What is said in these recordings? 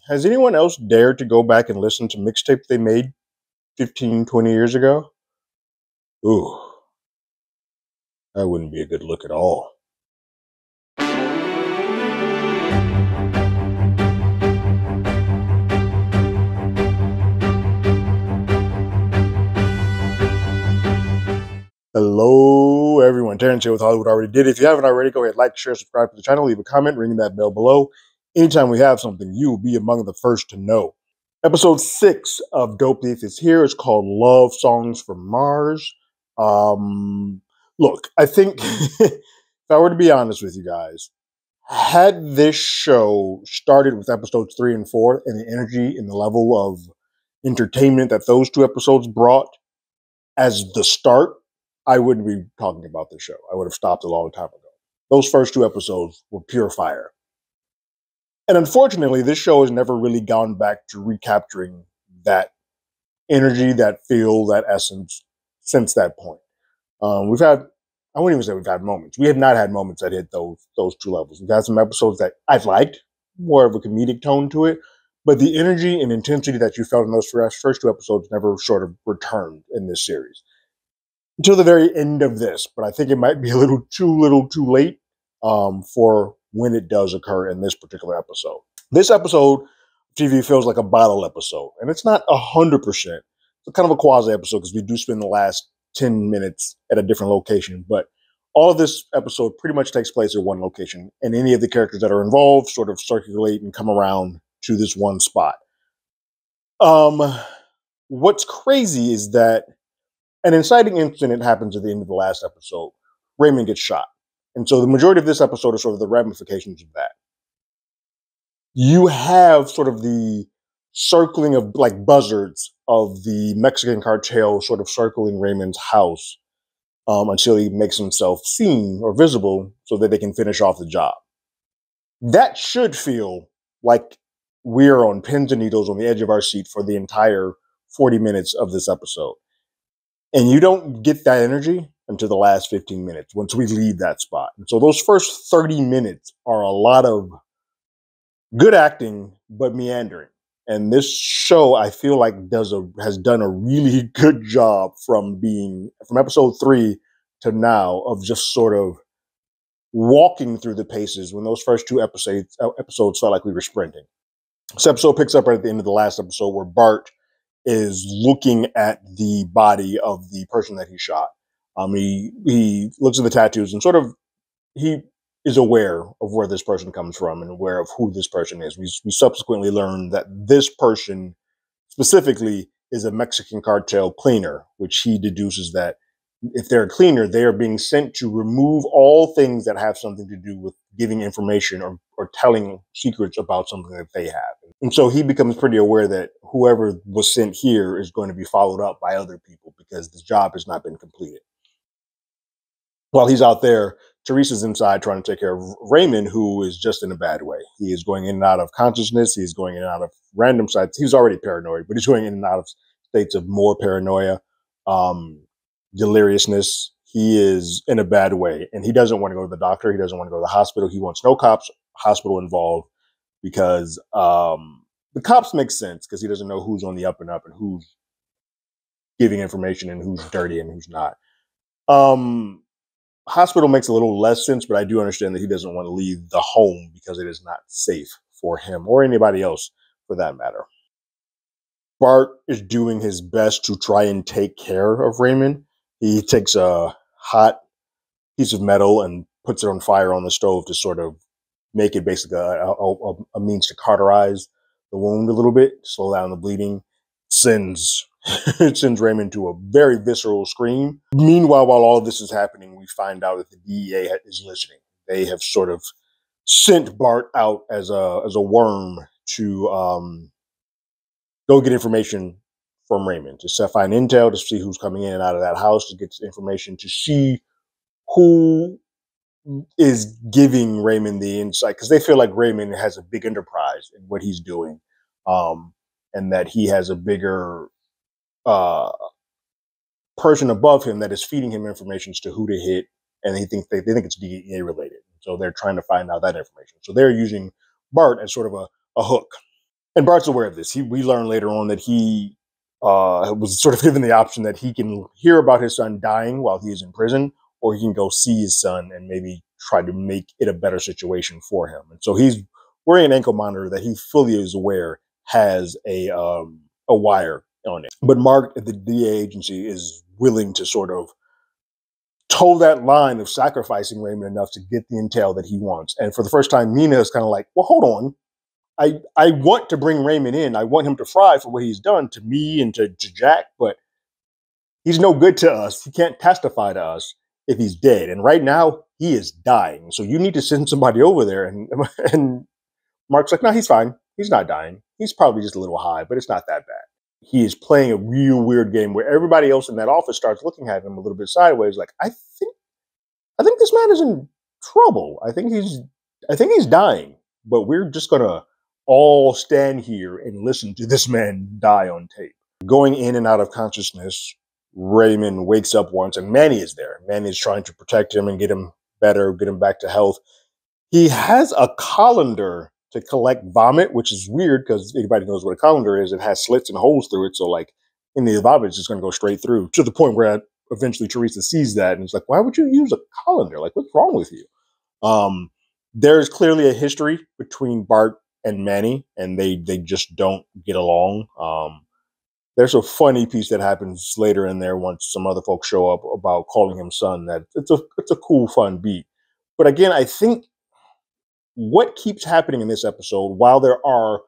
has anyone else dared to go back and listen to mixtapes they made 15, 20 years ago? Ooh, that wouldn't be a good look at all. Hello, everyone. Terrence here with Hollywood Already Did. If you haven't already, go ahead, like, share, subscribe to the channel, leave a comment, ring that bell below. Anytime we have something, you will be among the first to know. Episode 6 of Dope Thief is here. It's called Love Songs from Mars. Look, I think, if I were to be honest with you guys, had this show started with episodes 3 and 4 and the energy and the level of entertainment that those two episodes brought as the start, I wouldn't be talking about this show. I would have stopped a long time ago. Those first 2 episodes were pure fire. And unfortunately, this show has never really gone back to recapturing that energy, that feel, that essence since that point. We've had, I wouldn't even say we've had moments. We have not had moments that hit those 2 levels. We've had some episodes that I've liked, more of a comedic tone to it, but the energy and intensity that you felt in those first 2 episodes never sort of returned in this series. Until the very end of this, but I think it might be a little too late for when it does occur in this particular episode. This episode of TV feels like a bottle episode, and it's not 100%. It's kind of a quasi episode because we do spend the last 10 minutes at a different location, but all of this episode pretty much takes place at one location, and any of the characters that are involved sort of circulate and come around to this one spot. What's crazy is that an inciting incident happens at the end of the last episode. Raymond gets shot. And so the majority of this episode is sort of the ramifications of that. You have sort of the circling of like buzzards of the Mexican cartel sort of circling Raymond's house until he makes himself seen or visible so that they can finish off the job. That should feel like we're on pins and needles on the edge of our seat for the entire 40 minutes of this episode. And you don't get that energy until the last 15 minutes once we leave that spot. And so those first 30 minutes are a lot of good acting, but meandering. And this show, I feel like, has done a really good job from episode 3 to now of just sort of walking through the paces when those first 2 episodes felt like we were sprinting. This episode picks up right at the end of the last episode where Bart is looking at the body of the person that he shot. He looks at the tattoos and sort of he is aware of where this person comes from and aware of who this person is. We subsequently learn that this person specifically is a Mexican cartel cleaner, which he deduces that if they're a cleaner, they are being sent to remove all things that have something to do with giving information or telling secrets about something that they have. And so he becomes pretty aware that whoever was sent here is going to be followed up by other people because this job has not been completed. While he's out there, Teresa's inside trying to take care of Raymond, who is just in a bad way. He is going in and out of consciousness. He's going in and out of random sites. He's already paranoid, but he's going in and out of states of more paranoia, deliriousness. He is in a bad way, and he doesn't want to go to the doctor. He doesn't want to go to the hospital. He wants no cops, hospital involved because the cops make sense because he doesn't know who's on the up and who's giving information and who's dirty and who's not. Hospital makes a little less sense, but I do understand that he doesn't want to leave the home because it is not safe for him or anybody else for that matter. Bart is doing his best to try and take care of Raymond. He takes a hot piece of metal and puts it on fire on the stove to sort of make it basically a means to cauterize the wound a little bit, slow down the bleeding. It sends Raymond to a very visceral scream. Meanwhile, while all of this is happening, we find out that the DEA is listening. They have sort of sent Bart out as a worm to go get information from Raymond, to find intel, to see who's coming in and out of that house, to get information, to see who is giving Raymond the insight, because they feel like Raymond has a big enterprise in what he's doing, and that he has a bigger person above him that is feeding him information as to who to hit, and they think it's DEA related. So they're trying to find out that information. So they're using Bart as sort of a hook. And Bart's aware of this. We learn later on that he was sort of given the option that he can hear about his son dying while he is in prison, or he can go see his son and maybe try to make it a better situation for him. And so he's wearing an ankle monitor that he fully is aware has a wire on it. But Mark at the DA agency is willing to sort of toe that line of sacrificing Raymond enough to get the intel that he wants. And for the first time, Mina is kind of like, well, hold on. I want to bring Raymond in. I want him to fry for what he's done to me and to Jack, but he's no good to us. He can't testify to us if he's dead. And right now, he is dying. So you need to send somebody over there. And Mark's like, no, he's fine. He's not dying. He's probably just a little high, but it's not that bad. He is playing a real weird game where everybody else in that office starts looking at him a little bit sideways, like, I think this man is in trouble. I think he's dying, but we're just gonna all stand here and listen to this man die on tape. Going in and out of consciousness, Raymond wakes up once, and Manny is there. Manny is trying to protect him and get him better, get him back to health. He has a colander to collect vomit, which is weird because anybody knows what a colander is. It has slits and holes through it. So like in the vomit, it's just going to go straight through, to the point where eventually Teresa sees that and it's like, why would you use a colander? Like, what's wrong with you? There's clearly a history between Bart and Manny, and they just don't get along. There's a funny piece that happens later in there once some other folks show up about calling him son. That it's a cool, fun beat. But again, I think what keeps happening in this episode, while there are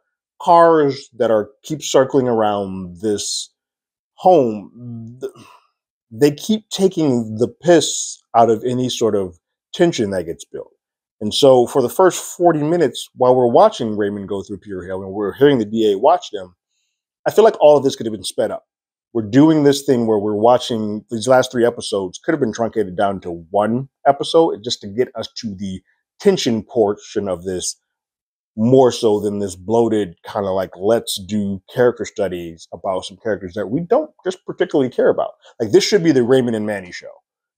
cars that keep circling around this home, they keep taking the piss out of any sort of tension that gets built. And so for the first 40 minutes, while we're watching Raymond go through Pure Hell and we're hearing the DA watch them, I feel like all of this could have been sped up. We're doing this thing where we're watching these last 3 episodes, could have been truncated down to 1 episode just to get us to the tension portion of this, more so than this bloated kind of like, let's do character studies about some characters that we don't just particularly care about. Like, this should be the Raymond and Manny show.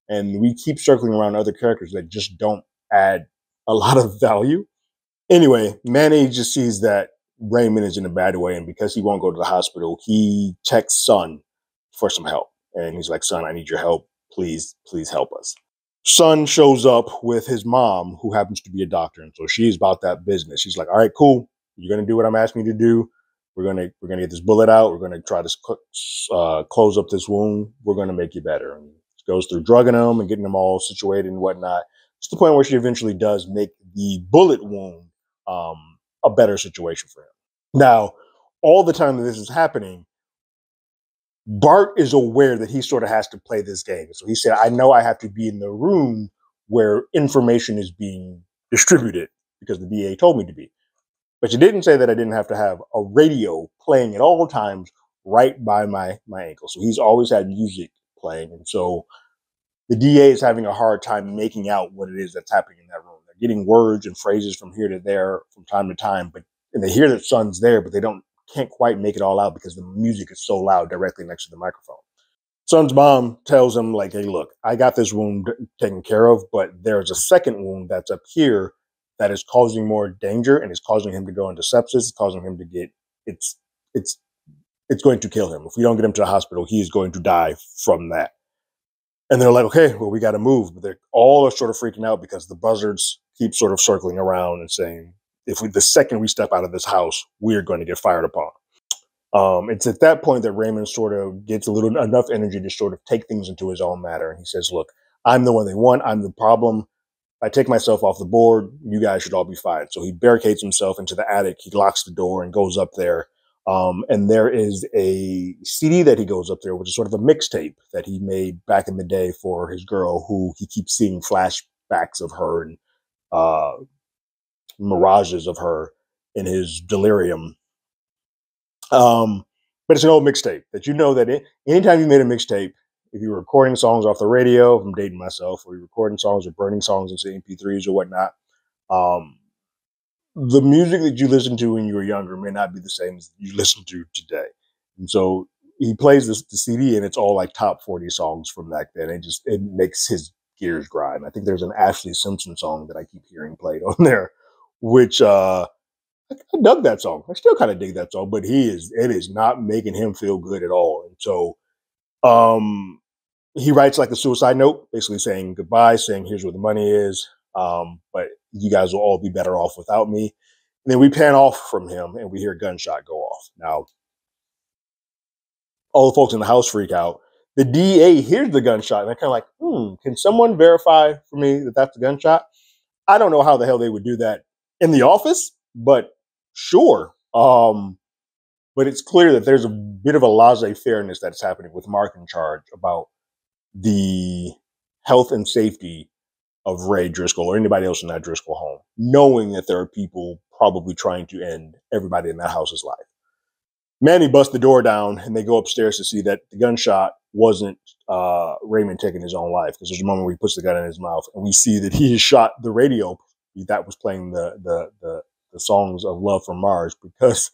And we keep circling around other characters that just don't add a lot of value. Anyway, Manny just sees that Raymond is in a bad way, and because he won't go to the hospital, he texts Son for some help. And he's like, son, I need your help. Please help us. Son shows up with his mom, who happens to be a doctor. And so she's about that business. She's like, all right, cool. You're going to do what I'm asking you to do. We're going to get this bullet out. We're going to try to close up this wound. We're going to make you better. And she goes through drugging them and getting them all situated and whatnot, to the point where she eventually does make the bullet wound a better situation for him. Now, all the time that this is happening, Bart is aware that he sort of has to play this game. So he said, I know I have to be in the room where information is being distributed because the DA told me to be. But she didn't say that I didn't have to have a radio playing at all times right by my ankle. So he's always had music playing. And so the DA is having a hard time making out what it is that's happening in that room. They're getting words and phrases from here to there from time to time, and they hear that Son's there, but they can't quite make it all out because the music is so loud directly next to the microphone. Son's mom tells him, like, hey, look, I got this wound taken care of, but there's a second wound that's up here that is causing more danger and is causing him to go into sepsis. It's causing him to get, it's going to kill him. If we don't get him to the hospital, he is going to die from that. And they're like, okay, well, we got to move. But they all are sort of freaking out because the buzzards keep sort of circling around and saying, the second we step out of this house, we're going to get fired upon. It's at that point that Raymond sort of gets enough energy to sort of take things into his own matter. And he says, look, I'm the one they want. I'm the problem. If I take myself off the board, you guys should all be fine. So he barricades himself into the attic. He locks the door and goes up there. And there is a CD that he goes up there, which is sort of a mixtape that he made back in the day for his girl, who he keeps seeing flashbacks of her and mirages of her in his delirium. But it's an old mixtape that that anytime you made a mixtape, if you were recording songs off the radio, if I'm dating myself, or you're recording songs or burning songs into MP3s or whatnot, the music that you listened to when you were younger may not be the same as you listen to today. And so he plays the CD, and it's all like top 40 songs from back then. It makes his gears grind. I think there's an Ashley Simpson song that I keep hearing played on there, which I I dug that song. I still kind of dig that song, but it is not making him feel good at all. And so um, he writes like a suicide note, basically saying goodbye, saying here's where the money is, but you guys will all be better off without me. And then we pan off from him, and we hear a gunshot go off. Now, all the folks in the house freak out. The DA hears the gunshot, and they're kind of like, can someone verify for me that that's a gunshot? I don't know how the hell they would do that in the office, but sure. But it's clear that there's a bit of a laissez-fairness that's happening with Mark in charge about the health and safety of Ray Driscoll or anybody else in that Driscoll home, knowing that there are people probably trying to end everybody in that house's life. Manny busts the door down, and they go upstairs to see that the gunshot wasn't Raymond taking his own life, because there's a moment where he puts the gun in his mouth, and we see that he has shot the radio that was playing the songs of Love from Mars, because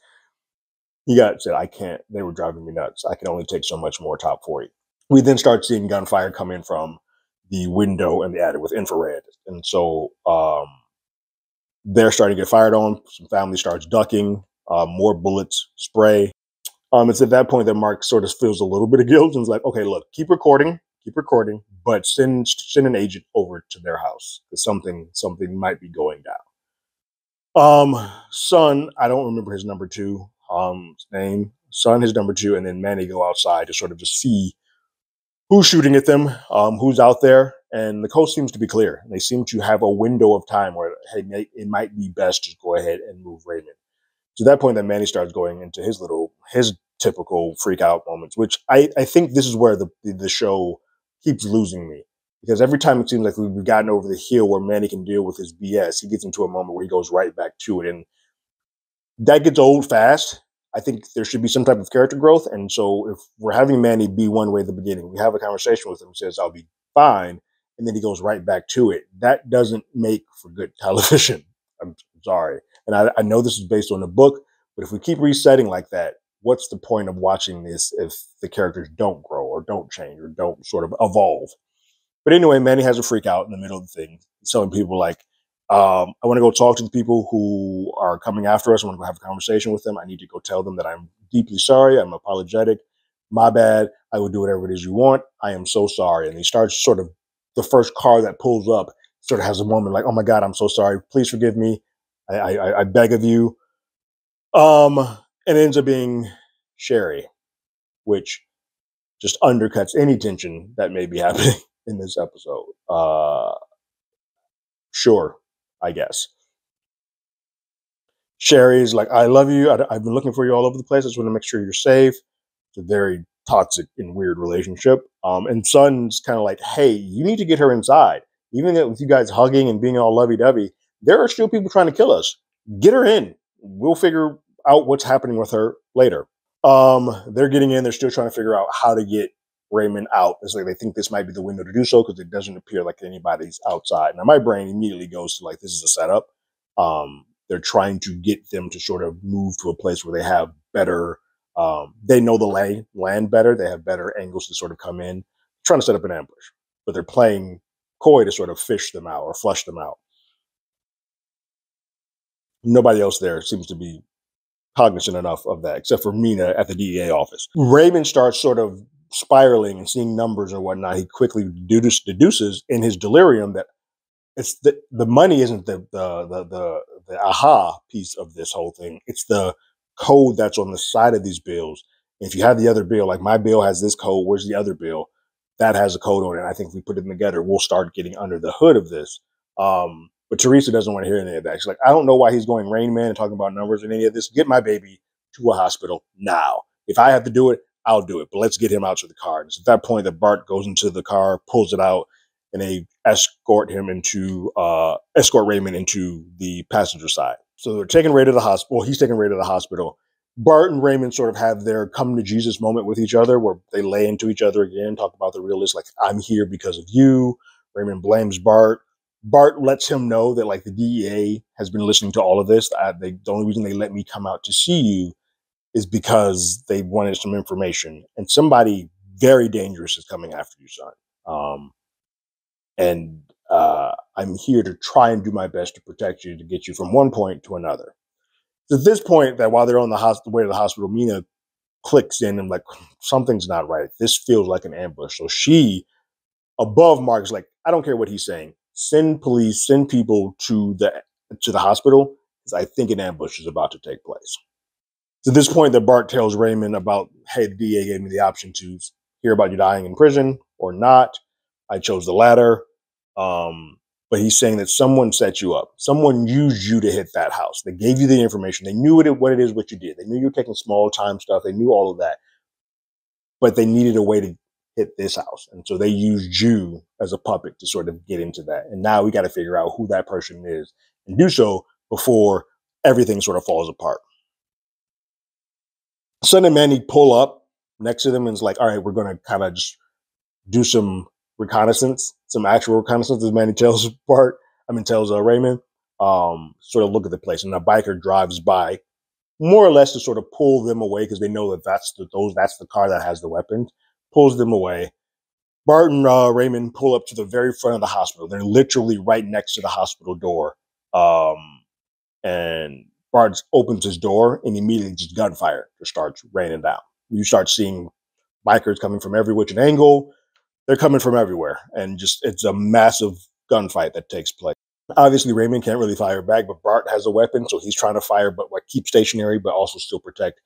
he said, I can't. They were driving me nuts. I can only take so much more. Top 40. We then start seeing gunfire come in from the window and the attic with infrared, and so they're starting to get fired on. Some family starts ducking. More bullets spray. It's at that point that Mark sort of feels a little bit of guilt and is like, okay, look, keep recording, but send an agent over to their house, because something might be going down. Son, I don't remember his number two name. Son, his number two, and then Manny go outside to sort of just see who's shooting at them, who's out there, and the coast seems to be clear. They seem to have a window of time where, hey, it might be best to go ahead and move Raymond. To that point, that Manny starts going into his typical freak out moments, which I think this is where the show keeps losing me, because every time it seems like we've gotten over the hill where Manny can deal with his BS, he gets into a moment where he goes right back to it, and that gets old fast. I think there should be some type of character growth, and so if we're having Manny be one way at the beginning, we have a conversation with him, says I'll be fine, and then he goes right back to it. That doesn't make for good television. I'm sorry. And I know this is based on a book, but if we keep resetting like that, what's the point of watching this if the characters don't grow or don't change or don't sort of evolve? But anyway, Manny has a freak out in the middle of the thing. He's telling people like, I want to go talk to the people who are coming after us. I want to go have a conversation with them. I need to go tell them that I'm deeply sorry. I'm apologetic. My bad. I will do whatever it is you want. I am so sorry. And he starts sort of, the first car that pulls up sort of has a moment like, oh my God, I'm so sorry. Please forgive me. I beg of you. And it ends up being Sherry, which just undercuts any tension that may be happening in this episode. Sure, I guess. Sherry's like, I love you. I've been looking for you all over the place. I just want to make sure you're safe. It's a very toxic and weird relationship. And Son's kind of like, hey, you need to get her inside. Even with you guys hugging and being all lovey-dovey, there are still people trying to kill us. Get her in. We'll figure out what's happening with her later. They're getting in. They're still trying to figure out how to get Raymond out. It's like they think this might be the window to do so, because it doesn't appear like anybody's outside. Now, my brain immediately goes to like, this is a setup. They're trying to get them to sort of move to a place where they have better, they know the land better. They have better angles to sort of come in, trying to set up an ambush, but they're playing coy to sort of fish them out or flush them out. Nobody else there seems to be cognizant enough of that, except for Mina at the DEA office. Raymond starts sort of spiraling and seeing numbers and whatnot. He quickly deduces in his delirium that it's the money isn't the aha piece of this whole thing. It's the code that's on the side of these bills. If you have the other bill, like my bill has this code, where's the other bill? That has a code on it. I think if we put them together, we'll start getting under the hood of this. But Teresa doesn't want to hear any of that. She's like, I don't know why he's going Rain Man and talking about numbers and any of this. Get my baby to a hospital now. If I have to do it, I'll do it. But let's get him out to the car. And it's at that point that Bart goes into the car, pulls it out, and they escort Raymond into the passenger side. So they're taking Ray to the hospital. Well, he's taking Ray to the hospital. Bart and Raymond sort of have their come to Jesus moment with each other, where they lay into each other again, talk about the realist, like, I'm here because of you. Raymond blames Bart. Bart lets him know that like the DEA has been listening to all of this. The only reason they let me come out to see you is because they wanted some information, and somebody very dangerous is coming after you, son. And I'm here to try and do my best to protect you, to get you from one point to another. So at this point, that while they're on the way to the hospital, Mina clicks in and like, something's not right. This feels like an ambush. So she, above Mark, is like, I don't care what he's saying. Send police, send people to the hospital, because I think an ambush is about to take place. To this point, that Bart tells Raymond about, hey, the DA gave me the option to hear about you dying in prison or not. I chose the latter. But he's saying that someone set you up. Someone used you to hit that house. They gave you the information. They knew what it is, what you did. They knew you were taking small time stuff. They knew all of that. But they needed a way to hit this house. And so they used you as a puppet to sort of get into that. And now we got to figure out who that person is and do so before everything sort of falls apart. Son and Manny pull up next to them and it's like, all right, we're going to kind of just do some reconnaissance, some actual reconnaissance, as Manny tells Raymond, sort of look at the place. And a biker drives by, more or less to sort of pull them away because they know that that's the car that has the weapons, pulls them away. Bart and Raymond pull up to the very front of the hospital. They're literally right next to the hospital door. And Bart opens his door and immediately just gunfire just starts raining down. You start seeing bikers coming from every which angle. They're coming from everywhere. And just it's a massive gunfight that takes place. Obviously, Raymond can't really fire back, but Bart has a weapon, so he's trying to fire, but like keep stationary, but also still protect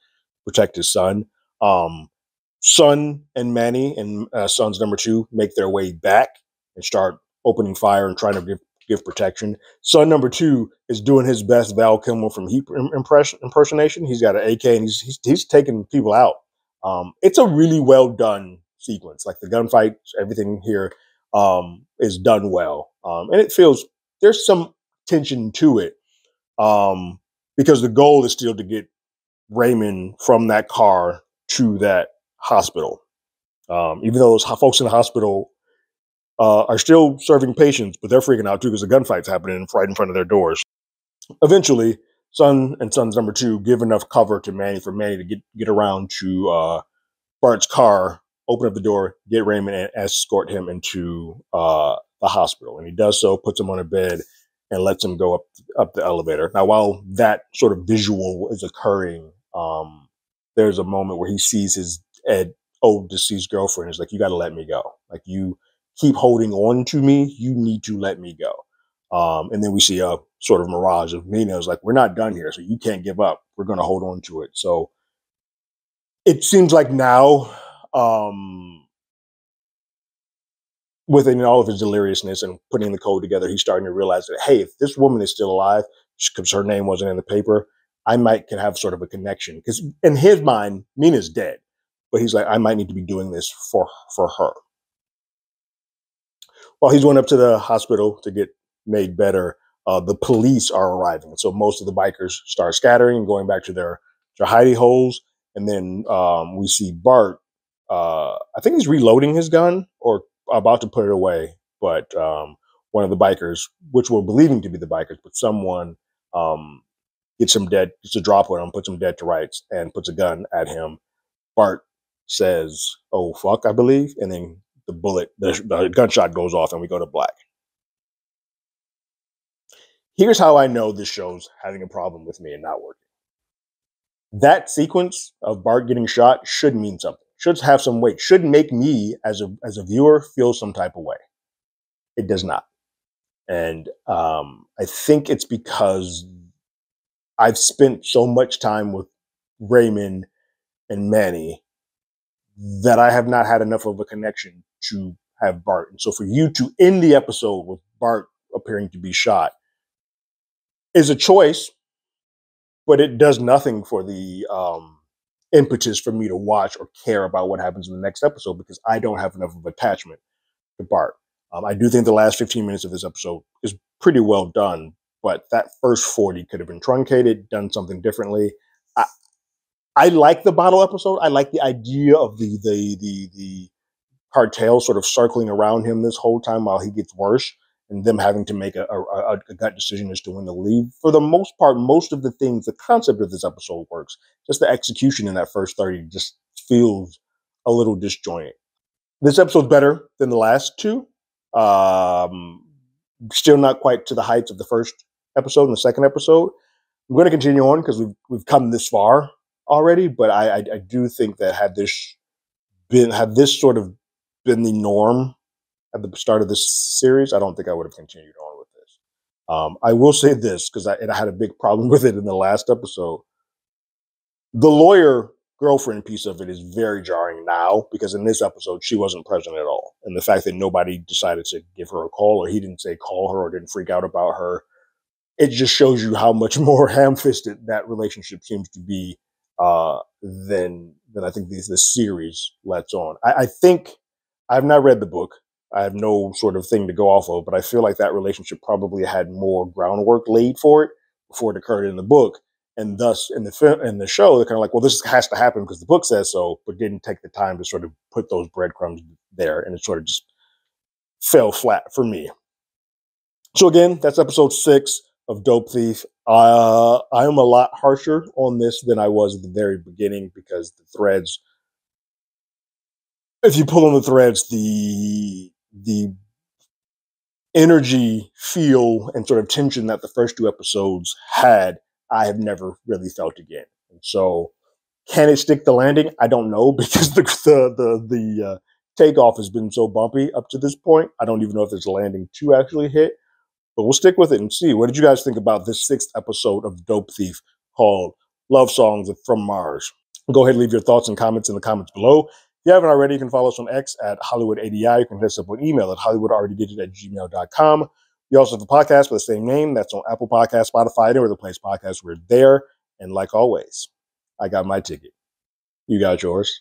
his son. Son and Manny and Son's number 2 make their way back and start opening fire and trying to give protection. Son number 2 is doing his best Val Kilmer from Heat impersonation. He's got an AK and he's taking people out. It's a really well done sequence. Like the gunfight, everything here is done well, and it feels there's some tension to it because the goal is still to get Raymond from that car to that hospital. Even though those folks in the hospital are still serving patients, but they're freaking out too because the gunfight's happening right in front of their doors. Eventually, Son and Son's number 2 give enough cover to Manny for Manny to get around to Bart's car, open up the door, get Raymond, and escort him into the hospital. And he does so, puts him on a bed, and lets him go up the elevator. Now, while that sort of visual is occurring, there's a moment where he sees his old deceased girlfriend. He's like, you got to let me go. Like, you keep holding on to me. You need to let me go. And then we see a sort of mirage of Mina's like, we're not done here, so you can't give up. We're going to hold on to it. So it seems like now, within all of his deliriousness and putting the code together, he's starting to realize that, hey, if this woman is still alive, because her name wasn't in the paper, I can have sort of a connection. Because in his mind, Mina's dead. But he's like, I might need to be doing this for her. While he's going up to the hospital to get made better, the police are arriving. So most of the bikers start scattering and going back to their hidey holes. And then we see Bart, I think he's reloading his gun or about to put it away. But one of the bikers, which we're believing to be the bikers, but someone gets him dead, gets a drop on him, puts him dead to rights, and puts a gun at him. Bart says, oh, fuck, I believe. And then the gunshot goes off and we go to black. Here's how I know this show's having a problem with me and not working. That sequence of Bart getting shot should mean something, should have some weight, should make me as a viewer feel some type of way. It does not. And I think it's because I've spent so much time with Raymond and Manny that I have not had enough of a connection to have Bart. And so for you to end the episode with Bart appearing to be shot is a choice, but it does nothing for the impetus for me to watch or care about what happens in the next episode because I don't have enough of attachment to Bart. I do think the last 15 minutes of this episode is pretty well done, but that first 40 could have been truncated, done something differently. I like the bottle episode. I like the idea of the cartel sort of circling around him this whole time while he gets worse and them having to make a gut decision as to when to leave. For the most part, most of the things, the concept of this episode works. Just the execution in that first 30 just feels a little disjointed. This episode's better than the last two. Still not quite to the heights of the first episode and the second episode. I'm going to continue on because we've come this far already, but I do think that had this sort of been the norm at the start of this series, I don't think I would have continued on with this. I will say this because I had a big problem with it in the last episode. The lawyer girlfriend piece of it is very jarring now because in this episode she wasn't present at all, and the fact that nobody decided to give her a call, or he didn't say call her, or didn't freak out about her, it just shows you how much more ham-fisted that relationship seems to be than I think this series lets on. I think I've not read the book. I have no sort of thing to go off of, but I feel like that relationship probably had more groundwork laid for it before it occurred in the book, and thus in the show they're kind of like, well, this has to happen because the book says so, but didn't take the time to sort of put those breadcrumbs there, and it sort of just fell flat for me. So again, that's episode 6 of Dope Thief. I am a lot harsher on this than I was at the very beginning because the threads, if you pull on the threads, the energy, feel, and sort of tension that the first 2 episodes had, I have never really felt again. And so, can it stick the landing? I don't know because the takeoff has been so bumpy up to this point. I don't even know if there's a landing to actually hit. But we'll stick with it and see. What did you guys think about this 6th episode of Dope Thief called Love Songs from Mars? Go ahead and leave your thoughts and comments in the comments below. If you haven't already, you can follow us on X at HollywoodADI. You can hit us up on email at HollywoodAlreadyDidIt@gmail.com. We also have a podcast with the same name. That's on Apple Podcasts, Spotify, anywhere the place podcasts. We're there. And like always, I got my ticket. You got yours.